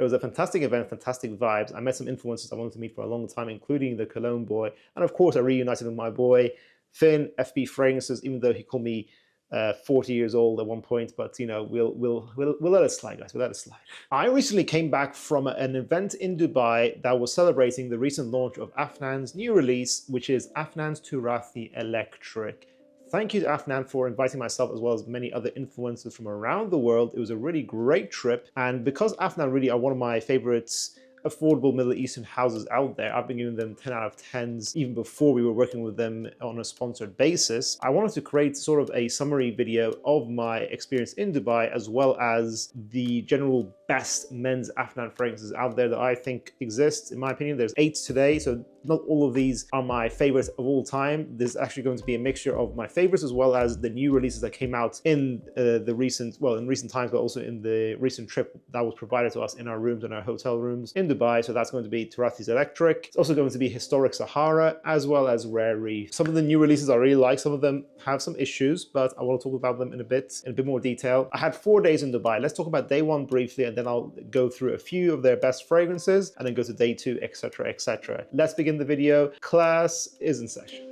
It was a fantastic event, fantastic vibes. I met some influencers I wanted to meet for a long time, including the Cologne boy. And of course, I reunited with my boy, Finn, FB Fragrances, even though he called me 40 years old at one point, but you know, we'll let it slide, guys. We'll let it slide. I recently came back from an event in Dubai that was celebrating the recent launch of Afnan's new release, which is Afnan's Turathi Electric. Thank you to Afnan for inviting myself as well as many other influencers from around the world. It was a really great trip, and because Afnan really are one of my favorites affordable Middle Eastern houses out there, I've been giving them 10 out of 10s even before we were working with them on a sponsored basis. I wanted to create sort of a summary video of my experience in Dubai, as well as the general best men's Afnan fragrances out there that I think exist. In my opinion, there's 8 today, so not all of these are my favorites of all time. There's actually going to be a mixture of my favorites as well as the new releases that came out in in recent times, but also in the recent trip that was provided to us in our rooms, in our hotel rooms in Dubai. So that's going to be Turathi's Electric. It's also going to be Historic Sahara, as well as Rare Reef. Some of the new releases I really like. Some of them have some issues, but I want to talk about them in a bit more detail. I had 4 days in Dubai. Let's talk about day 1 briefly, and then I'll go through a few of their best fragrances, and then go to day 2, etc., etc. Let's begin the video. Class is in session.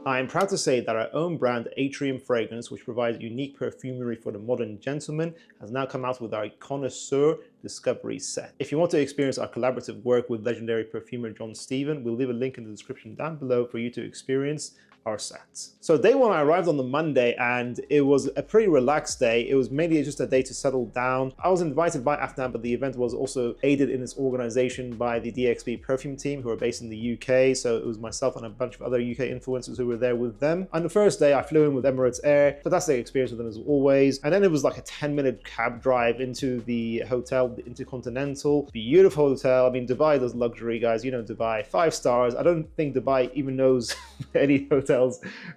I am proud to say that our own brand, Atrium Fragrance, which provides unique perfumery for the modern gentleman, has now come out with our Connoisseur Discovery Set. If you want to experience our collaborative work with legendary perfumer John Stephen, we'll leave a link in the description down below for you to experience our sets. So day 1, I arrived on the Monday, and it was a pretty relaxed day. It was mainly just a day to settle down. I was invited by Afnan, but the event was also aided in its organization by the DXB Perfume team, who are based in the UK. So it was myself and a bunch of other UK influencers who were there with them. On the first day, I flew in with Emirates Air. Fantastic experience with them as always. And then it was like a 10-minute cab drive into the hotel, the Intercontinental. Beautiful hotel. I mean, Dubai does luxury, guys. You know Dubai. 5 stars. I don't think Dubai even knows any hotel. I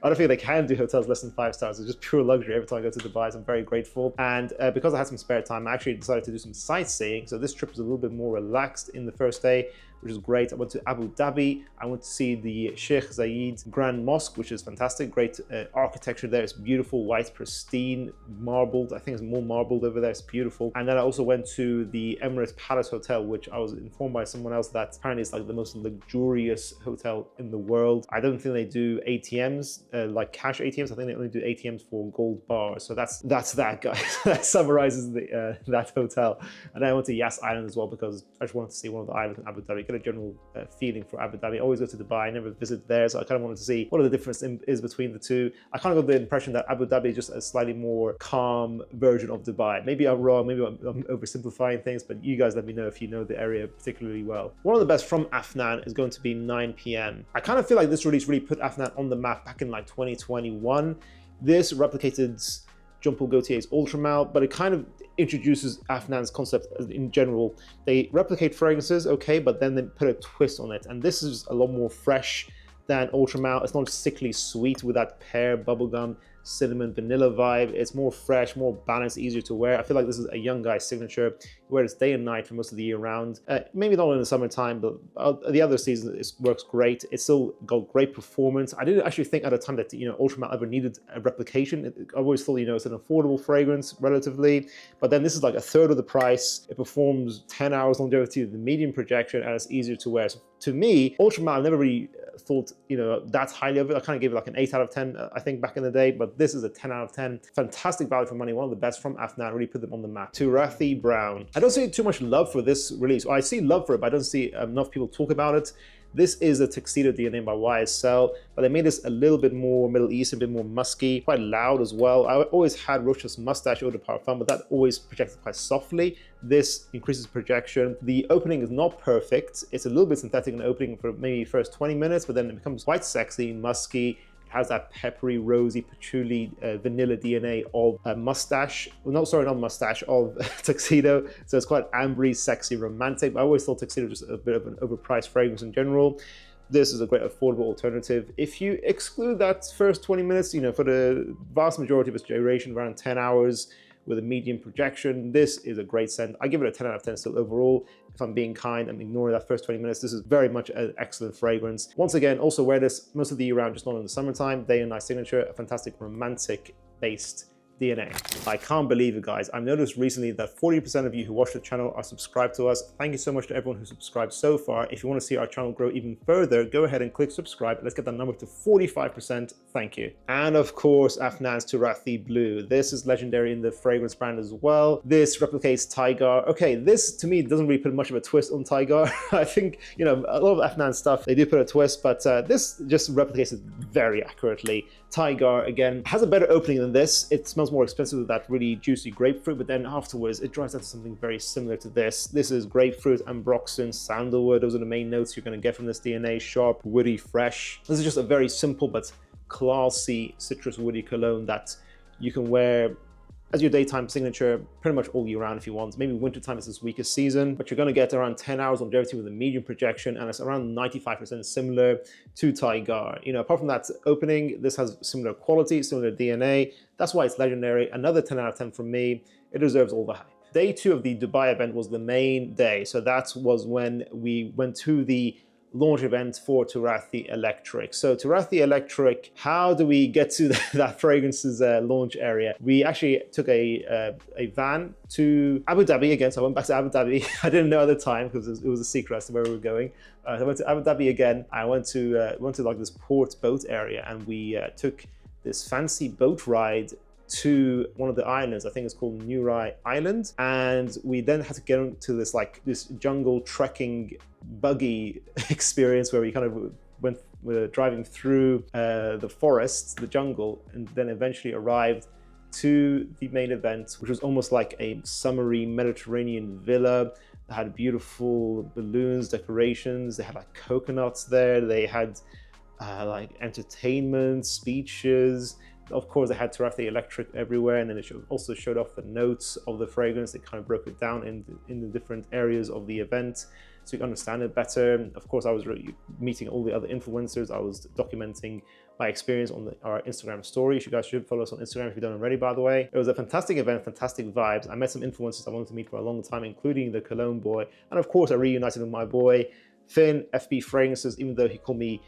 don't think they can do hotels less than 5 stars. It's just pure luxury every time I go to Dubai, so I'm very grateful. And because I had some spare time, I actually decided to do some sightseeing. So this trip was a little bit more relaxed in the first day, which is great. I went to Abu Dhabi. I went to see the Sheikh Zayed Grand Mosque, which is fantastic. Great architecture there. It's beautiful, white, pristine, marbled. I think it's more marbled over there. It's beautiful. And then I also went to the Emirates Palace Hotel, which I was informed by someone else that apparently it's like the most luxurious hotel in the world. I don't think they do ATMs, like cash ATMs. I think they only do ATMs for gold bars. So that's that, guys. That summarizes the that hotel. And then I went to Yas Island as well, because I just wanted to see one of the islands in Abu Dhabi. Get a general feeling for Abu Dhabi. I always go to Dubai, I never visit there, so I kind of wanted to see what the difference is between the two. I kind of got the impression that Abu Dhabi is just a slightly more calm version of Dubai. Maybe I'm wrong, maybe I'm oversimplifying things, but you guys let me know if you know the area particularly well. One of the best from Afnan is going to be 9 p.m. I kind of feel like this release really put Afnan on the map back in like 2021. This replicated Jean-Paul Gaultier's Ultramalt, but it kind of introduces Afnan's concept in general. They replicate fragrances, okay, but then they put a twist on it. And this is a lot more fresh than Ultramalt. It's not sickly sweet with that pear, bubblegum, cinnamon, vanilla vibe. It's more fresh, more balanced, easier to wear. I feel like this is a young guy's signature. You wear this day and night for most of the year round. Maybe not in the summertime, but the other season it works great. It's still got great performance. I didn't actually think at the time that, you know, Ultramalt ever needed a replication. I always thought, you know, it's an affordable fragrance relatively, but then this is like a third of the price. It performs 10 hours longevity with the medium projection, and it's easier to wear. So to me, Ultramalt, I never really thought, you know, that highly of it. I kind of gave it like an 8 out of 10, I think, back in the day, but this is a 10 out of 10. Fantastic value for money, one of the best from Afnan, really put them on the map. Turathi Brown. I don't see too much love for this release. I see love for it, but I don't see enough people talk about it. This is a Tuxedo DNA by YSL, but they made this a little bit more Middle Eastern, a bit more musky, quite loud as well. I always had Roche's mustache eau de parfum, but that always projected quite softly. This increases projection. The opening is not perfect. It's a little bit synthetic in the opening for maybe first 20 minutes, but then it becomes quite sexy, musky. Has that peppery, rosy, patchouli, vanilla DNA of mustache. Well, no, sorry, not mustache, of Tuxedo. So it's quite ambery, sexy, romantic. But I always thought Tuxedo was just a bit of an overpriced fragrance in general. This is a great affordable alternative. If you exclude that first 20 minutes, you know, for the vast majority of its duration, around 10 hours, with a medium projection, this is a great scent. I give it a 10 out of 10 still overall. If I'm being kind, I'm ignoring that first 20 minutes. This is very much an excellent fragrance. Once again, also wear this most of the year round, just not in the summertime. Day and night signature, a fantastic romantic based DNA. I can't believe it, guys. I've noticed recently that 40% of you who watch the channel are subscribed to us. Thank you so much to everyone who subscribed so far. If you want to see our channel grow even further, go ahead and click subscribe. Let's get that number to 45%. Thank you. And of course, Afnan's Turathi Blue. This is legendary in the fragrance brand as well. This replicates Tigar. Okay, this to me doesn't really put much of a twist on Tigar. I think, you know, a lot of Afnan stuff, they do put a twist, but this just replicates it very accurately. Tigar, again, has a better opening than this. It smells more expensive with that really juicy grapefruit, but then afterwards it dries out to something very similar to this. This is grapefruit, ambroxan, sandalwood. Those are the main notes you're going to get from this DNA. Sharp, woody, fresh. This is just a very simple but classy citrus woody cologne that you can wear as your daytime signature pretty much all year round if you want. Maybe wintertime is its weakest season, but you're going to get around 10 hours longevity with a medium projection, and it's around 95% similar to Tigar. You know, apart from that opening, this has similar quality, similar DNA. That's why it's legendary. Another 10 out of 10 from me. It deserves all the hype. Day 2 of the Dubai event was the main day. So that was when we went to the launch event for Turathi Electric. So Turathi Electric, how do we get to that fragrance's launch area? We actually took a van to Abu Dhabi again. So I went back to Abu Dhabi. I didn't know at the time because it was a secret as to where we were going. So I went to Abu Dhabi again. I went to like this port boat area, and we took this fancy boat ride to one of the islands. I think it's called Nurai Island, and we then had to get into this jungle trekking buggy experience where we kind of were driving through the forests, the jungle, and then eventually arrived to the main event, which was almost like a summery Mediterranean villa. They had beautiful balloons, decorations. They had like coconuts there. They had like entertainment, speeches. Of course, they had Turathi Electric everywhere, and then it also showed off the notes of the fragrance. They kind of broke it down in the different areas of the event so you can understand it better. Of course, I was really meeting all the other influencers. I was documenting my experience on our Instagram story. You guys should follow us on Instagram if you don't already, by the way. It was a fantastic event, fantastic vibes. I met some influencers I wanted to meet for a long time, including the Cologne boy. And of course, I reunited with my boy, Finn, FB Fragrances, even though he called me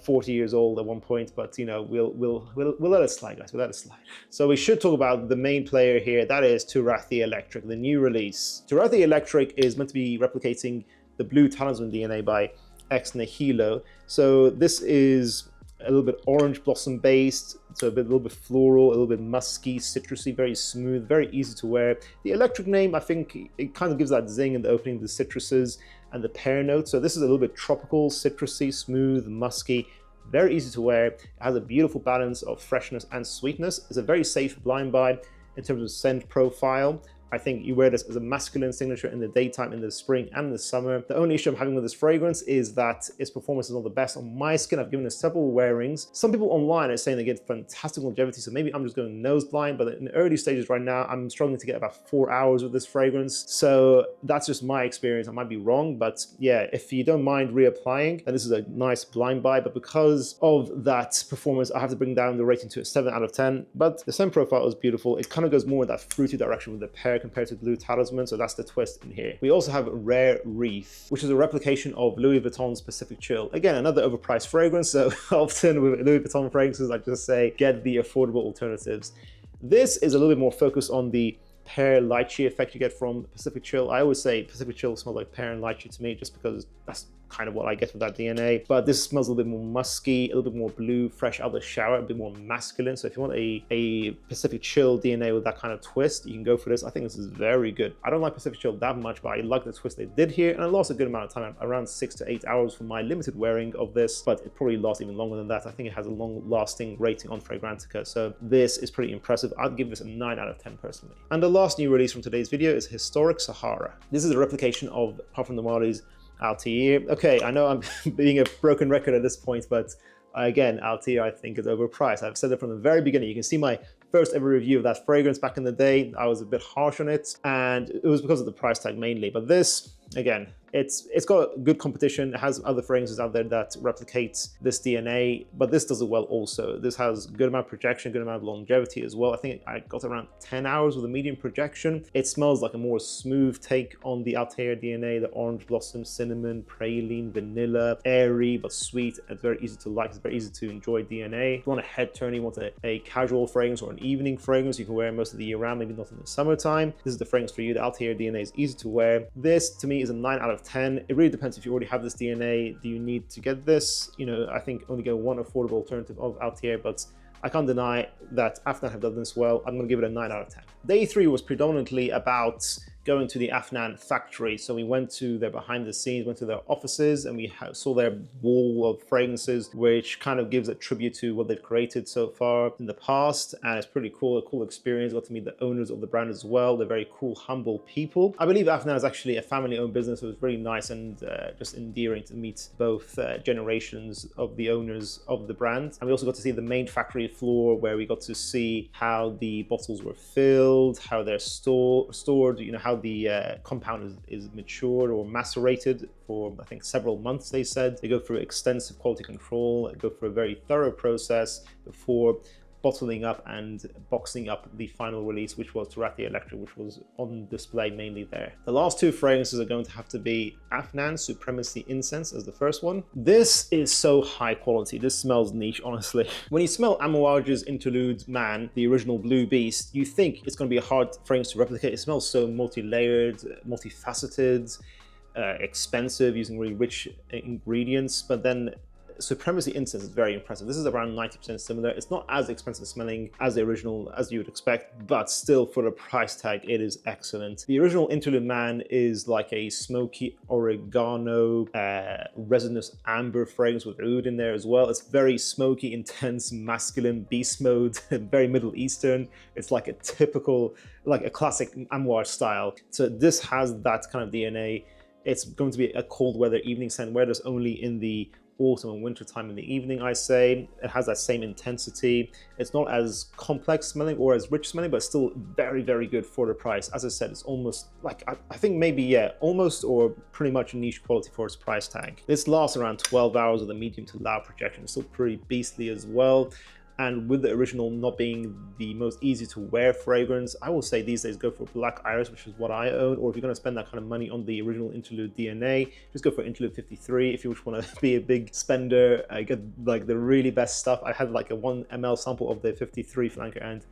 40 years old at one point, but you know, we'll let it slide, guys. We'll let it slide. So we should talk about the main player here. That is Turathi Electric, the new release. Turathi Electric is meant to be replicating the Blue Talisman DNA by Ex Nihilo. So this is a little bit orange blossom based, so a little bit floral, a little bit musky, citrusy, very smooth, very easy to wear. The Electric name, I think it kind of gives that zing in the opening of the citruses and the pear notes. So this is a little bit tropical, citrusy, smooth, musky, very easy to wear. It has a beautiful balance of freshness and sweetness. It's a very safe blind buy in terms of scent profile. I think you wear this as a masculine signature in the daytime, in the spring and the summer. The only issue I'm having with this fragrance is that its performance is not the best on my skin. I've given it several wearings. Some people online are saying they get fantastic longevity, so maybe I'm just going nose blind, but in the early stages right now, I'm struggling to get about 4 hours with this fragrance. So that's just my experience. I might be wrong, but yeah, if you don't mind reapplying, then this is a nice blind buy. But because of that performance, I have to bring down the rating to a 7 out of 10. But the scent profile is beautiful. It kind of goes more in that fruity direction with the pear compared to Blue Talisman, so that's the twist in here. We also have Rare Reef, which is a replication of Louis Vuitton's Pacific Chill. Again, another overpriced fragrance, so often with Louis Vuitton fragrances, I just say get the affordable alternatives. This is a little bit more focused on the pear lychee effect you get from Pacific Chill. I always say Pacific Chill smells like pear and lychee to me, just because that's kind of what I get with that DNA. But this smells a little bit more musky, a little bit more blue, fresh out of the shower, a bit more masculine. So if you want a Pacific Chill DNA with that kind of twist, you can go for this. I think this is very good. I don't like Pacific Chill that much, but I like the twist they did here. And I lost a good amount of time, around 6 to 8 hours for my limited wearing of this, but it probably lasts even longer than that. I think it has a long-lasting rating on Fragrantica. So this is pretty impressive. I'd give this a 9 out of 10 personally. And the last new release from today's video is Historic Sahara. This is a replication of Parfum de Marly's Altair. Okay, I know I'm being a broken record at this point, but again, Altair I think is overpriced. I've said it from the very beginning. You can see my first ever review of that fragrance back in the day. I was a bit harsh on it, and it was because of the price tag mainly. But this, again, It's got good competition. It has other fragrances out there that replicate this DNA, but this does it well also. This has good amount of projection, good amount of longevity as well. I think I got around 10 hours with a medium projection. It smells like a more smooth take on the Altair DNA, the orange blossom, cinnamon, praline, vanilla, airy but sweet. It's very easy to like, it's very easy to enjoy DNA. If you want a head turn, you want a casual fragrance or an evening fragrance, you can wear most of the year round, maybe not in the summertime. This is the fragrance for you. The Altair DNA is easy to wear. This to me is a 9 out of 10. It really depends if you already have this DNA. Do you need to get this? You know, I think only get one affordable alternative of Altair, but I can't deny that Afnan have done this well. I'm going to give it a 9 out of 10. Day 3 was predominantly about going to the Afnan factory. So we went to their behind the scenes, went to their offices, and we saw their wall of fragrances, which kind of gives a tribute to what they've created so far in the past. And it's pretty cool, a cool experience. Got to meet the owners of the brand as well. They're very cool, humble people. I believe Afnan is actually a family-owned business, so it was really nice and just endearing to meet both generations of the owners of the brand. And we also got to see the main factory floor, where we got to see how the bottles were filled, how they're stored, you know, how the compound is matured or macerated for, I think, several months, they said. They go through extensive quality control, go through a very thorough process before bottling up and boxing up the final release, which was Turathi Electric, which was on display mainly there. The last two fragrances are going to have to be Afnan Supremacy Incense as the first one. This is so high quality. This smells niche, honestly. When you smell Amouage's Interlude Man, the original Blue Beast, you think it's going to be a hard fragrance to replicate. It smells so multi-layered, multifaceted, expensive, using really rich ingredients, but then Supremacy Incense is very impressive. This is around 90% similar. It's not as expensive smelling as the original as you would expect, but still for the price tag, it is excellent. The original Interlude Man is like a smoky oregano, resinous amber fragrance with oud in there as well. It's very smoky, intense, masculine, beast mode, very Middle Eastern. It's like a typical, like a classic Amouage style. So this has that kind of DNA. It's going to be a cold weather evening scent, wear this only in the autumn and winter time in the evening, I say. It has that same intensity. It's not as complex smelling or as rich smelling, but still very, very good for the price. As I said, it's almost like, I think maybe, yeah, almost or pretty much niche quality for its price tag. This lasts around 12 hours with a medium to loud projection. It's still pretty beastly as well. And with the original not being the most easy to wear fragrance, I will say these days go for Black Iris, which is what I own, or if you're going to spend that kind of money on the original Interlude DNA, just go for Interlude 53 if you just want to be a big spender. Get like the really best stuff. I had like a 1 ml sample of the 53 flanker, and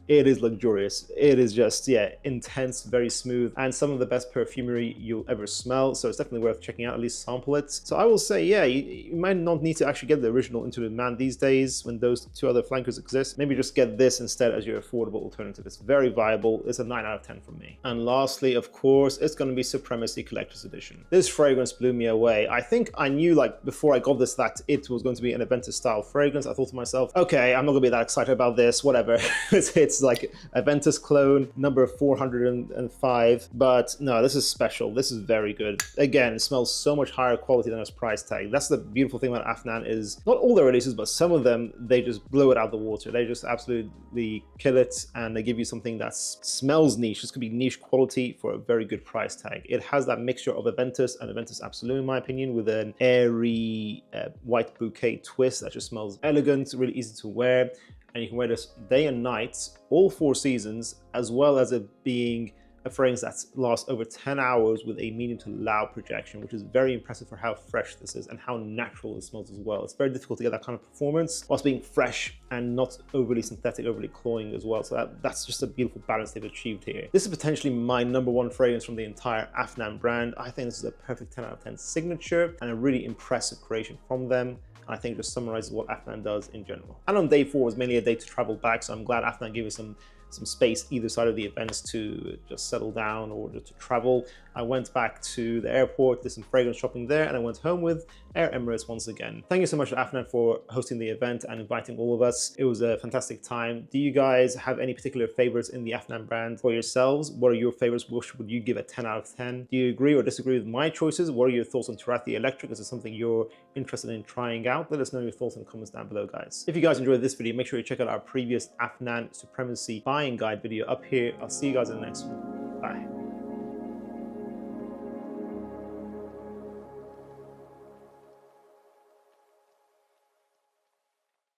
it is luxurious. It is just, yeah, intense, very smooth, and some of the best perfumery you'll ever smell. So it's definitely worth checking out, at least sample it. So I will say, yeah, you might not need to actually get the original Interlude Man these days when those two other flankers exist. Maybe just get this instead as your affordable alternative. It's very viable. It's a 9 out of 10 from me. And lastly, of course, it's going to be Supremacy Collector's Edition. This fragrance blew me away. I think I knew, like, before I got this, that it was going to be an Aventus style fragrance. I thought to myself, okay, I'm not going to be that excited about this, whatever. It's like Aventus clone number 405, but no, this is special. This is very good. Again, it smells so much higher quality than its price tag. That's the beautiful thing about Afnan, is not all their releases, but some of them, they just blow it out of the water. They just absolutely kill it, and they give you something that smells niche. This could be niche quality for a very good price tag. It has that mixture of Aventus and Aventus Absolute, in my opinion, with an airy white bouquet twist that just smells elegant, really easy to wear. And you can wear this day and night, all 4 seasons, as well as it being a fragrance that lasts over 10 hours with a medium to loud projection, which is very impressive for how fresh this is and how natural it smells as well. It's very difficult to get that kind of performance whilst being fresh and not overly synthetic, overly cloying as well. So that's just a beautiful balance they've achieved here. This is potentially my #1 fragrance from the entire Afnan brand. I think this is a perfect 10 out of 10 signature and a really impressive creation from them. I think it just summarizes what Afnan does in general. And on day 4 was mainly a day to travel back, so I'm glad Afnan gave us some space either side of the events to just settle down or just to travel. I went back to the airport, did some fragrance shopping there, and I went home with Air Emirates once again. Thank you so much to Afnan for hosting the event and inviting all of us. It was a fantastic time. Do you guys have any particular favorites in the Afnan brand for yourselves? What are your favorites? Which would you give a 10 out of 10? Do you agree or disagree with my choices? What are your thoughts on Turathi Electric? Is it something you're interested in trying out? Let us know your thoughts in the comments down below, guys. If you guys enjoyed this video, make sure you check out our previous Afnan Supremacy buying guide video up here. I'll see you guys in the next one. Bye.